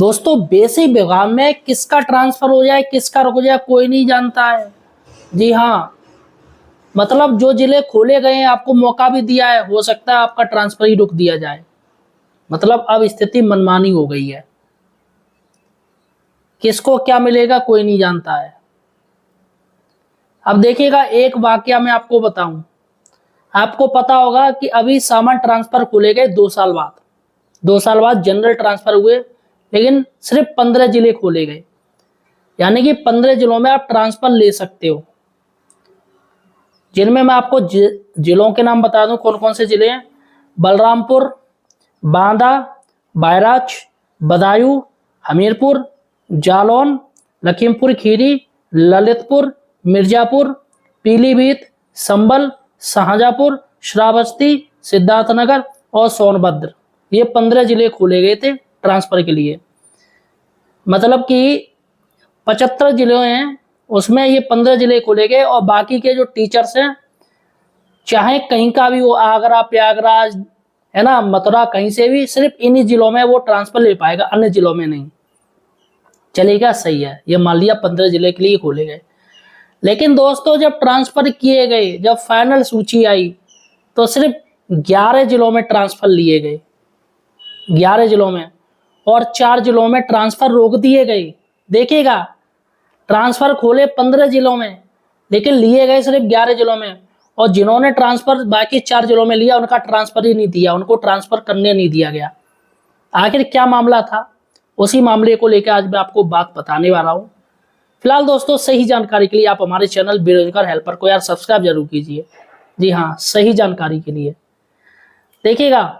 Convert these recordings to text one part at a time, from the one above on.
दोस्तों बेसिक विभाग में किसका ट्रांसफर हो जाए किसका रुक जाए कोई नहीं जानता है। जी हाँ, मतलब जो जिले खोले गए हैं आपको मौका भी दिया है, हो सकता है आपका ट्रांसफर ही रुक दिया जाए। मतलब अब स्थिति मनमानी हो गई है, किसको क्या मिलेगा कोई नहीं जानता है। अब देखिएगा एक वाकया मैं आपको बताऊं, आपको पता होगा कि अभी सामान्य ट्रांसफर खोले गए 2 साल बाद, 2 साल बाद जनरल ट्रांसफर हुए, लेकिन सिर्फ 15 जिले खोले गए, यानी कि 15 जिलों में आप ट्रांसफर ले सकते हो। जिनमें मैं आपको जिलों के नाम बता दूं कौन कौन से जिले हैं। बलरामपुर, बांदा, बैराज, बदायूं, हमीरपुर, जालौन, लखीमपुर खीरी, ललितपुर, मिर्जापुर, पीलीभीत, संभल, शाहजहांपुर, श्रावस्ती, सिद्धार्थनगर और सोनभद्र। ये 15 जिले खोले गए थे ट्रांसफर के लिए। मतलब कि 75 जिले हैं, उसमें ये 15 जिले खोले गए और बाकी के जो टीचर्स हैं चाहे कहीं का भी हो, आगरा, प्रयागराज, है ना, मथुरा, कहीं से भी, सिर्फ इन्हीं जिलों में वो ट्रांसफर ले पाएगा, अन्य जिलों में नहीं। चलेगा, सही है, ये मान लिया 15 जिले के लिए खोले गए। लेकिन दोस्तों जब ट्रांसफर किए गए, जब फाइनल सूची आई तो सिर्फ 11 जिलों में ट्रांसफर लिए गए, 11 जिलों में, और 4 जिलों में ट्रांसफर रोक दिए गए। देखिएगा, ट्रांसफर खोले 15 जिलों में लेकिन लिए गए सिर्फ 11 जिलों में, और जिन्होंने ट्रांसफर बाकी 4 जिलों में लिया उनका ट्रांसफर ही नहीं दिया, उनको ट्रांसफर करने नहीं दिया गया। आखिर क्या मामला था, उसी मामले को लेकर आज मैं आपको बात बताने वाला हूं। फिलहाल दोस्तों सही जानकारी के लिए आप हमारे चैनल बेरोजगार हेल्पर को यार सब्सक्राइब जरूर कीजिए। जी हाँ, सही जानकारी के लिए। देखिएगा,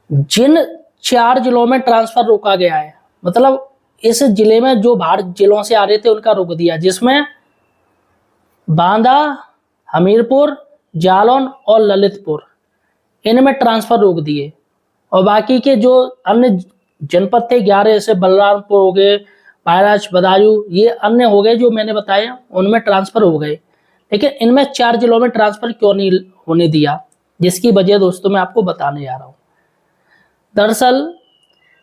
जिन 4 जिलों में ट्रांसफर रोका गया है, मतलब इस जिले में जो बाहर जिलों से आ रहे थे उनका रोक दिया, जिसमें बांदा, हमीरपुर, जालौन और ललितपुर, इनमें ट्रांसफर रोक दिए। और बाकी के जो अन्य जनपद थे 11, जैसे बलरामपुर हो गए, बैराज, बदायूं, ये अन्य हो गए जो मैंने बताए, उनमें ट्रांसफर हो गए। लेकिन इनमें 4 जिलों में ट्रांसफर क्यों नहीं होने दिया, जिसकी वजह दोस्तों मैं आपको बताने जा रहा हूं। दरअसल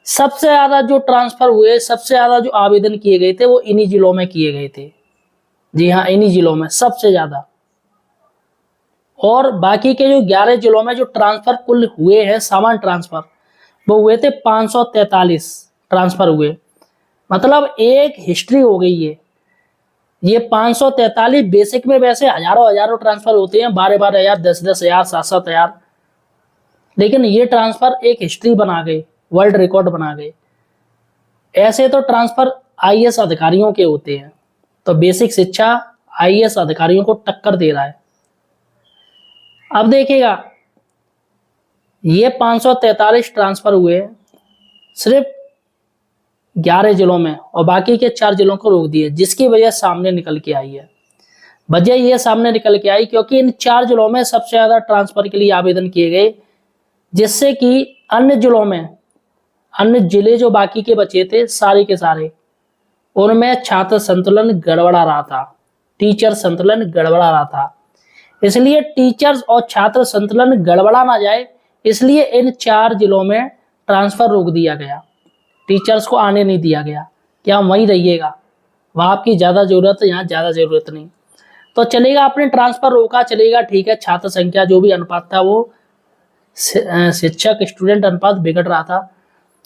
सबसे ज्यादा जो ट्रांसफर हुए, सबसे ज्यादा जो आवेदन किए गए थे वो इन्हीं जिलों में किए गए थे। जी हाँ, इन्हीं जिलों में सबसे ज्यादा। और बाकी के जो 11 जिलों में जो ट्रांसफर कुल हुए हैं, सामान्य ट्रांसफर, वो हुए थे 543 ट्रांसफर हुए। मतलब एक हिस्ट्री हो गई है ये 543। बेसिक में वैसे हजारों ट्रांसफर होते हैं, 12,000, 10,000, 7,000, लेकिन ये ट्रांसफर एक हिस्ट्री बना गए, वर्ल्ड रिकॉर्ड बना गए। ऐसे तो ट्रांसफर आईएएस अधिकारियों के होते हैं, तो बेसिक शिक्षा आईएएस अधिकारियों को टक्कर दे रहा है। अब देखिएगा, ये 543 ट्रांसफर हुए सिर्फ 11 जिलों में, और बाकी के 4 जिलों को रोक दिए, जिसकी वजह सामने निकल के आई है। वजह ये सामने निकल के आई क्योंकि इन 4 जिलों में सबसे ज्यादा ट्रांसफर के लिए आवेदन किए गए, जिससे कि अन्य जिलों में, अन्य जिले जो बाकी के बचे थे सारे के सारे, उनमें छात्र संतुलन गड़बड़ा रहा था, टीचर संतुलन गड़बड़ा रहा था। इसलिए टीचर्स और छात्र संतुलन गड़बड़ा ना जाए, इसलिए इन 4 जिलों में ट्रांसफर रोक दिया गया, टीचर्स को आने नहीं दिया गया कि आप वहीं रहिएगा, वहां आपकी ज्यादा जरूरत है, यहाँ ज्यादा जरूरत नहीं। तो चलेगा, आपने ट्रांसफर रोका, चलेगा, ठीक है, छात्र संख्या जो भी अनुपात था वो शिक्षक स्टूडेंट अनुपात बिगड़ रहा था,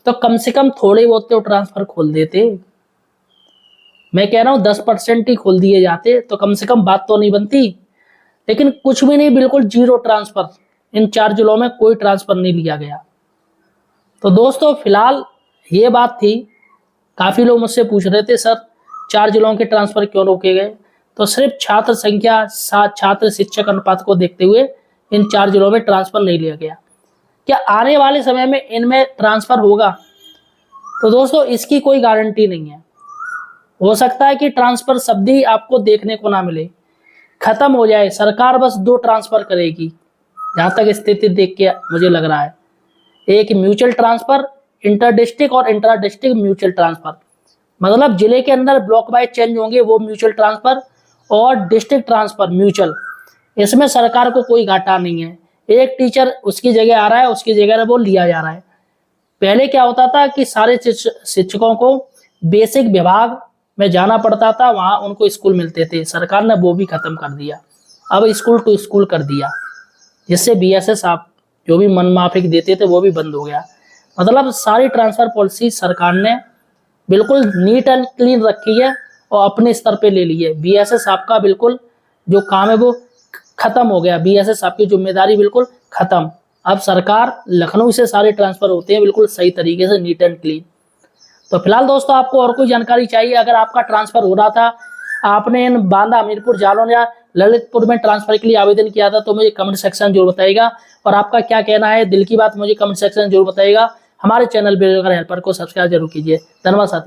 तो कम से कम थोड़े बहुत तो ट्रांसफर खोल देते। मैं कह रहा हूं 10% ही खोल दिए जाते तो कम से कम बात तो नहीं बनती। लेकिन कुछ भी नहीं, बिल्कुल जीरो ट्रांसफर, इन 4 जिलों में कोई ट्रांसफर नहीं लिया गया। तो दोस्तों फिलहाल ये बात थी। काफी लोग मुझसे पूछ रहे थे सर 4 जिलों के ट्रांसफर क्यों रोके गए, तो सिर्फ छात्र संख्या, छात्र शिक्षक अनुपात को देखते हुए इन 4 जिलों में ट्रांसफर नहीं लिया गया। क्या आने वाले समय में इनमें ट्रांसफर होगा, तो दोस्तों इसकी कोई गारंटी नहीं है। हो सकता है कि ट्रांसफर शब्द ही आपको देखने को ना मिले, खत्म हो जाए, सरकार बस 2 ट्रांसफर करेगी, जहां तक स्थिति देख के मुझे लग रहा है। एक म्यूचुअल ट्रांसफर, इंटर डिस्ट्रिक्ट और इंट्रा डिस्ट्रिक्ट म्यूचुअल ट्रांसफर, मतलब जिले के अंदर ब्लॉक वाइज चेंज होंगे वो म्यूचुअल ट्रांसफर, और डिस्ट्रिक्ट ट्रांसफर म्यूचुअल। इसमें सरकार को कोई घाटा नहीं है, एक टीचर उसकी जगह आ रहा है, उसकी जगह वो लिया जा रहा है। पहले क्या होता था कि सारे शिक्षकों को बेसिक विभाग में जाना पड़ता था, वहां उनको स्कूल मिलते थे। सरकार ने वो भी खत्म कर दिया, अब स्कूल टू स्कूल कर दिया, जिससे बीएसएस आप जो भी मनमाफिक देते थे वो भी बंद हो गया। मतलब सारी ट्रांसफर पॉलिसी सरकार ने बिल्कुल नीट एंड क्लीन रखी है और अपने स्तर पे ले ली है। बीएसएस आपका बिल्कुल जो काम है वो खत्म हो गया, बीएसएस आपकी जिम्मेदारी बिल्कुल खत्म। अब सरकार लखनऊ से सारे ट्रांसफर होते हैं बिल्कुल सही तरीके से, नीट एंड क्लीन। तो फिलहाल दोस्तों आपको और कोई जानकारी चाहिए, अगर आपका ट्रांसफर हो रहा था, आपने इन बांदा, हमीरपुर, जालौन या ललितपुर में ट्रांसफर के लिए आवेदन किया था, तो मुझे कमेंट सेक्शन जरूर बताइएगा। और आपका क्या कहना है, दिल की बात मुझे कमेंट सेक्शन जरूर बताइएगा। हमारे चैनल बेरोजगार हेल्पर को सब्सक्राइब जरूर कीजिए। धन्यवाद साथियों।